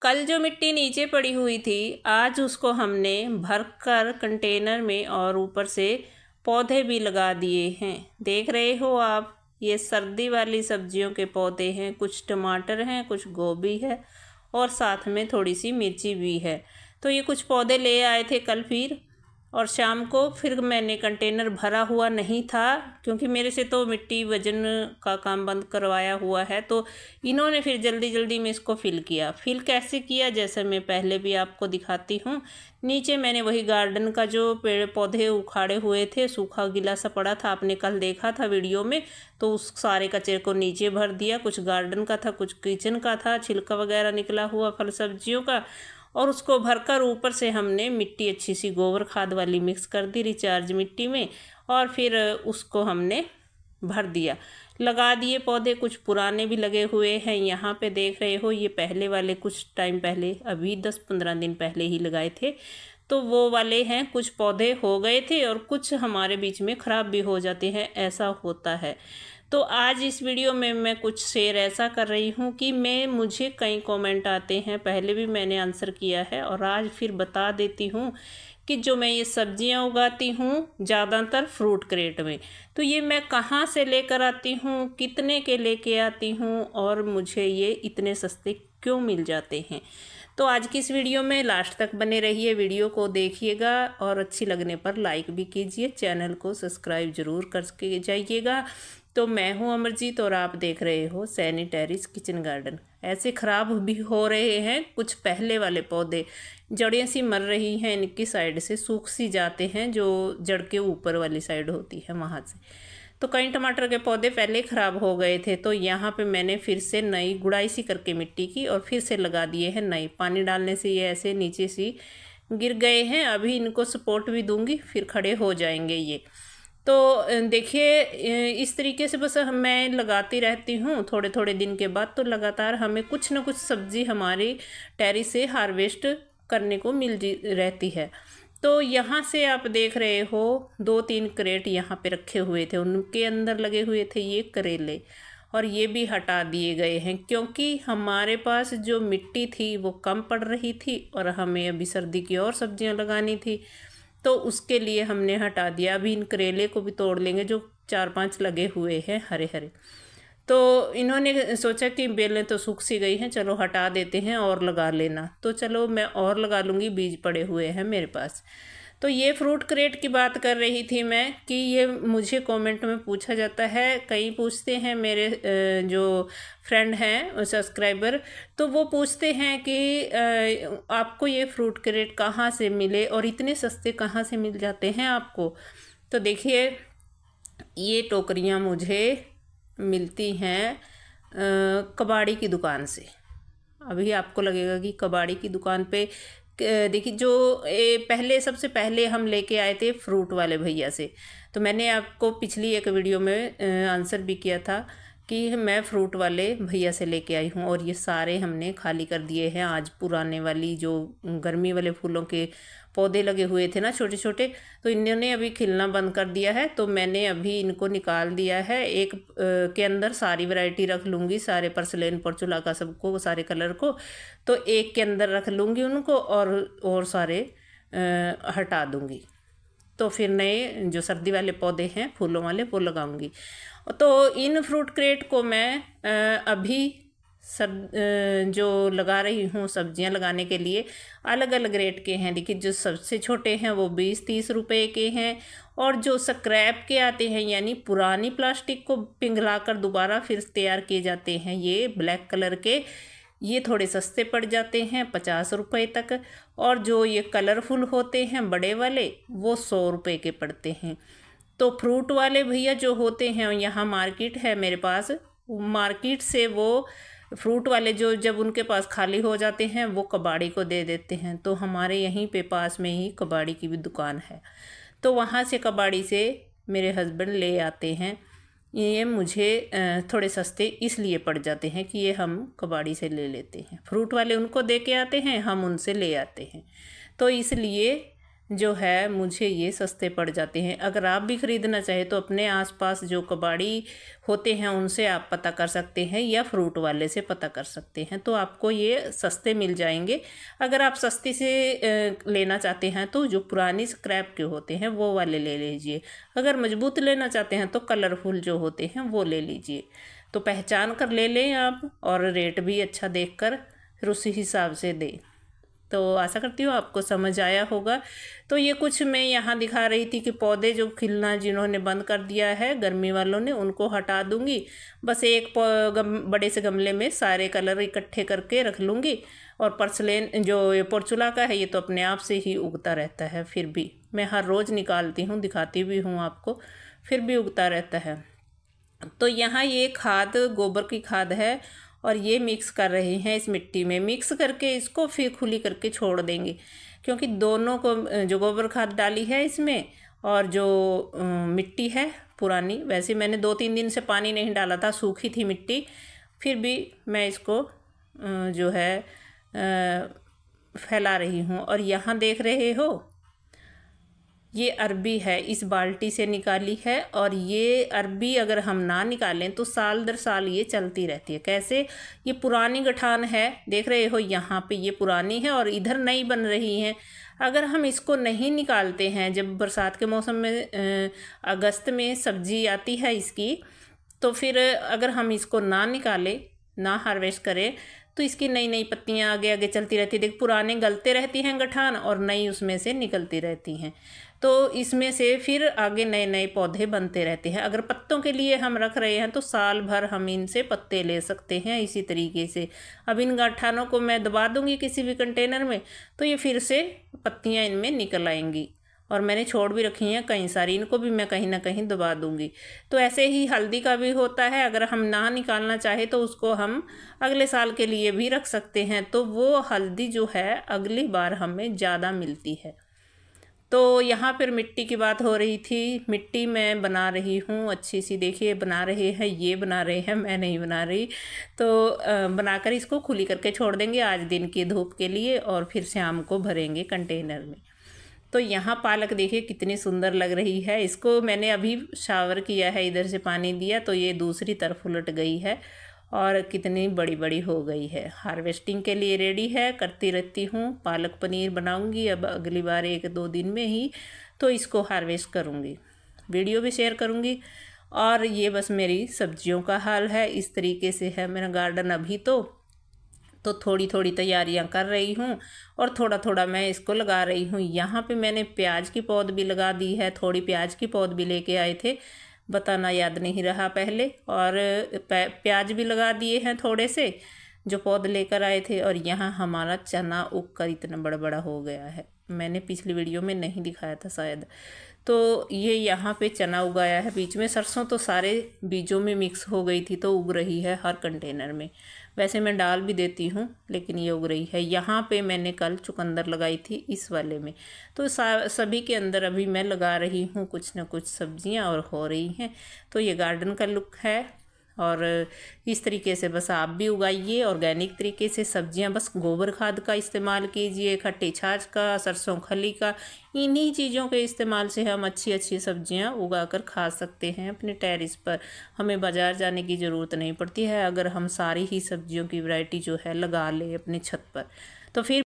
कल जो मिट्टी नीचे पड़ी हुई थी आज उसको हमने भरकर कंटेनर में और ऊपर से पौधे भी लगा दिए हैं। देख रहे हो आप, ये सर्दी वाली सब्जियों के पौधे हैं। कुछ टमाटर हैं, कुछ गोभी है और साथ में थोड़ी सी मिर्ची भी है। तो ये कुछ पौधे ले आए थे कल फिर, और शाम को फिर मैंने कंटेनर भरा हुआ नहीं था क्योंकि मेरे से तो मिट्टी वजन का काम बंद करवाया हुआ है। तो इन्होंने फिर जल्दी जल्दी में इसको फिल किया। फिल कैसे किया, जैसे मैं पहले भी आपको दिखाती हूँ। नीचे मैंने वही गार्डन का जो पेड़ पौधे उखाड़े हुए थे, सूखा गीला सा पड़ा था, आपने कल देखा था वीडियो में, तो उस सारे कचरे को नीचे भर दिया। कुछ गार्डन का था, कुछ किचन का था, छिलका वगैरह निकला हुआ फल सब्जियों का, और उसको भरकर ऊपर से हमने मिट्टी अच्छी सी गोबर खाद वाली मिक्स कर दी रिचार्ज मिट्टी में, और फिर उसको हमने भर दिया। लगा दिए पौधे, कुछ पुराने भी लगे हुए हैं। यहाँ पे देख रहे हो, ये पहले वाले कुछ टाइम पहले, अभी 10-15 दिन पहले ही लगाए थे, तो वो वाले हैं। कुछ पौधे हो गए थे और कुछ हमारे बीच में ख़राब भी हो जाते हैं, ऐसा होता है। तो आज इस वीडियो में मैं कुछ शेयर ऐसा कर रही हूँ कि मुझे कई कमेंट आते हैं, पहले भी मैंने आंसर किया है और आज फिर बता देती हूँ कि जो मैं ये सब्जियाँ उगाती हूँ ज़्यादातर फ्रूट क्रेट में, तो ये मैं कहाँ से लेकर आती हूँ, कितने के लेके आती हूँ और मुझे ये इतने सस्ते क्यों मिल जाते हैं। तो आज की इस वीडियो में लास्ट तक बने रहिए, वीडियो को देखिएगा और अच्छी लगने पर लाइक भी कीजिए, चैनल को सब्सक्राइब ज़रूर करके जाइएगा। तो मैं हूँ अमरजीत और आप देख रहे हो सैनी टेरेस किचन गार्डन। ऐसे ख़राब भी हो रहे हैं कुछ पहले वाले पौधे, जड़ें सी मर रही हैं, इनकी साइड से सूख सी जाते हैं, जो जड़ के ऊपर वाली साइड होती है वहाँ से। तो कई टमाटर के पौधे पहले ख़राब हो गए थे, तो यहाँ पे मैंने फिर से नई गुड़ाई सी करके मिट्टी की और फिर से लगा दिए हैं नई। पानी डालने से ये ऐसे नीचे सी गिर गए हैं, अभी इनको सपोर्ट भी दूंगी, फिर खड़े हो जाएंगे ये। तो देखिए, इस तरीके से बस मैं लगाती रहती हूँ थोड़े थोड़े दिन के बाद, तो लगातार हमें कुछ ना कुछ सब्ज़ी हमारी टेरेस से हार्वेस्ट करने को मिल रहती है। तो यहाँ से आप देख रहे हो 2-3 क्रेट यहाँ पे रखे हुए थे, उनके अंदर लगे हुए थे ये करेले, और ये भी हटा दिए गए हैं क्योंकि हमारे पास जो मिट्टी थी वो कम पड़ रही थी और हमें अभी सर्दी की और सब्जियाँ लगानी थी, तो उसके लिए हमने हटा दिया। अभी इन करेले को भी तोड़ लेंगे जो 4-5 लगे हुए हैं हरे हरे। तो इन्होंने सोचा कि बेलें तो सूख सी गई हैं, चलो हटा देते हैं और लगा लेना। तो चलो मैं और लगा लूँगी, बीज पड़े हुए हैं मेरे पास। तो ये फ्रूट क्रेट की बात कर रही थी मैं कि ये मुझे कमेंट में पूछा जाता है, कई पूछते हैं मेरे जो फ्रेंड हैं सब्सक्राइबर, तो वो पूछते हैं कि आपको ये फ्रूट क्रेट कहाँ से मिले और इतने सस्ते कहाँ से मिल जाते हैं आपको। तो देखिए, ये टोकरियाँ मुझे मिलती हैं कबाड़ी की दुकान से। अभी आपको लगेगा कि कबाड़ी की दुकान पे, देखिए जो पहले सबसे पहले हम लेके आए थे फ्रूट वाले भैया से, तो मैंने आपको पिछली एक वीडियो में आंसर भी किया था कि मैं फ्रूट वाले भैया से लेके आई हूँ, और ये सारे हमने खाली कर दिए हैं। आज पुराने वाली जो गर्मी वाले फूलों के पौधे लगे हुए थे ना छोटे छोटे, तो इन्होंने अभी खिलना बंद कर दिया है, तो मैंने अभी इनको निकाल दिया है। एक के अंदर सारी वैरायटी रख लूँगी, सारे पर्सलेन पोर्चुला का सबको, सारे कलर को, तो एक के अंदर रख लूँगी उनको और सारे हटा दूँगी। तो फिर नए जो सर्दी वाले पौधे हैं फूलों वाले वो लगाऊंगी। तो इन फ्रूट क्रेट को मैं अभी जो लगा रही हूँ सब्जियाँ लगाने के लिए, अलग अलग रेट के हैं। देखिए, जो सबसे छोटे हैं वो 20-30 रुपए के हैं, और जो स्क्रैप के आते हैं यानी पुरानी प्लास्टिक को पिघलाकर दोबारा फिर तैयार किए जाते हैं, ये ब्लैक कलर के, ये थोड़े सस्ते पड़ जाते हैं 50 रुपये तक, और जो ये कलरफुल होते हैं बड़े वाले वो 100 रुपये के पड़ते हैं। तो फ्रूट वाले भैया जो होते हैं, यहाँ मार्केट है मेरे पास, मार्केट से वो फ्रूट वाले जो जब उनके पास खाली हो जाते हैं वो कबाड़ी को दे देते हैं। तो हमारे यहीं पे पास में ही कबाड़ी की भी दुकान है, तो वहाँ से कबाड़ी से मेरे हस्बैंड ले आते हैं। ये मुझे थोड़े सस्ते इसलिए पड़ जाते हैं कि ये हम कबाड़ी से ले लेते हैं, फ्रूट वाले उनको दे के आते हैं, हम उनसे ले आते हैं, तो इसलिए जो है मुझे ये सस्ते पड़ जाते हैं। अगर आप भी ख़रीदना चाहें तो अपने आसपास जो कबाड़ी होते हैं उनसे आप पता कर सकते हैं या फ्रूट वाले से पता कर सकते हैं, तो आपको ये सस्ते मिल जाएंगे। अगर आप सस्ती से लेना चाहते हैं तो जो पुरानी स्क्रैप के होते हैं वो वाले ले लीजिए। अगर मजबूत लेना चाहते हैं तो कलरफुल जो होते हैं वो ले लीजिए। तो पहचान कर ले लें आप, और रेट भी अच्छा देख कर फिर उसी हिसाब से दें। तो आशा करती हूँ आपको समझ आया होगा। तो ये कुछ मैं यहाँ दिखा रही थी कि पौधे जो खिलना जिन्होंने बंद कर दिया है गर्मी वालों ने, उनको हटा दूँगी। बस एक बड़े से गमले में सारे कलर इकट्ठे करके रख लूँगी। और पर्सलेन जो ये पोर्चुला का है ये तो अपने आप से ही उगता रहता है, फिर भी मैं हर रोज़ निकालती हूँ, दिखाती भी हूँ आपको, फिर भी उगता रहता है। तो यहाँ ये खाद गोबर की खाद है और ये मिक्स कर रहे हैं इस मिट्टी में। मिक्स करके इसको फिर खुली करके छोड़ देंगे, क्योंकि दोनों को जो गोबर खाद डाली है इसमें और जो मिट्टी है पुरानी, वैसे मैंने 2-3 दिन से पानी नहीं डाला था, सूखी थी मिट्टी, फिर भी मैं इसको जो है फैला रही हूँ। और यहाँ देख रहे हो ये अरबी है, इस बाल्टी से निकाली है। और ये अरबी अगर हम ना निकालें तो साल दर साल ये चलती रहती है। कैसे? ये पुरानी गठान है, देख रहे हो यहाँ पे ये पुरानी है और इधर नई बन रही है। अगर हम इसको नहीं निकालते हैं, जब बरसात के मौसम में अगस्त में सब्जी आती है इसकी, तो फिर अगर हम इसको ना निकालें, ना हार्वेस्ट करें, तो इसकी नई नई पत्तियां आगे आगे चलती रहती है। देख पुराने गलते रहती हैं गठान और नई उसमें से निकलती रहती हैं, तो इसमें से फिर आगे नए नए पौधे बनते रहते हैं। अगर पत्तों के लिए हम रख रहे हैं तो साल भर हम इनसे पत्ते ले सकते हैं। इसी तरीके से अब इन गठानों को मैं दबा दूंगी किसी भी कंटेनर में, तो ये फिर से पत्तियां इनमें निकल आएंगी। और मैंने छोड़ भी रखी हैं कई सारी, इनको भी मैं कहीं ना कहीं दबा दूंगी। तो ऐसे ही हल्दी का भी होता है, अगर हम ना निकालना चाहे तो उसको हम अगले साल के लिए भी रख सकते हैं, तो वो हल्दी जो है अगली बार हमें ज़्यादा मिलती है। तो यहाँ पर मिट्टी की बात हो रही थी, मिट्टी मैं बना रही हूँ अच्छी सी, देखिए बना रहे हैं, ये बना रहे हैं, मैं नहीं बना रही। तो बनाकर इसको खुली करके छोड़ देंगे आज दिन की धूप के लिए, और फिर शाम को भरेंगे कंटेनर में। तो यहाँ पालक देखिए कितनी सुंदर लग रही है। इसको मैंने अभी शावर किया है, इधर से पानी दिया तो ये दूसरी तरफ उलट गई है और कितनी बड़ी बड़ी हो गई है। हार्वेस्टिंग के लिए रेडी है, करती रहती हूँ। पालक पनीर बनाऊँगी अब अगली बार 1-2 दिन में ही, तो इसको हार्वेस्ट करूँगी, वीडियो भी शेयर करूँगी। और ये बस मेरी सब्जियों का हाल है, इस तरीके से है मेरा गार्डन अभी। तो थोड़ी थोड़ी तैयारियां कर रही हूँ और थोड़ा थोड़ा मैं इसको लगा रही हूँ। यहाँ पे मैंने प्याज की पौध भी लगा दी है, थोड़ी प्याज की पौध भी लेके आए थे, बताना याद नहीं रहा पहले। और प्याज भी लगा दिए हैं थोड़े से जो पौध लेकर आए थे। और यहाँ हमारा चना उग कर इतना बड़ा बड़ा हो गया है, मैंने पिछली वीडियो में नहीं दिखाया था शायद। तो ये यहाँ पे चना उगाया है, बीच में सरसों तो सारे बीजों में मिक्स हो गई थी, तो उग रही है हर कंटेनर में। वैसे मैं डाल भी देती हूँ लेकिन ये उग रही है। यहाँ पे मैंने कल चुकंदर लगाई थी इस वाले में। तो सभी के अंदर अभी मैं लगा रही हूँ कुछ ना कुछ सब्जियाँ और हो रही हैं। तो ये गार्डन का लुक है। और इस तरीके से बस आप भी उगाइए ऑर्गेनिक तरीके से सब्जियां। बस गोबर खाद का इस्तेमाल कीजिए, खट्टी छाछ का, सरसों खली का, इन्हीं चीज़ों के इस्तेमाल से हम अच्छी अच्छी सब्जियां उगाकर खा सकते हैं अपने टेरेस पर। हमें बाज़ार जाने की ज़रूरत नहीं पड़ती है अगर हम सारी ही सब्जियों की वैरायटी जो है लगा लें अपनी छत पर। तो फिर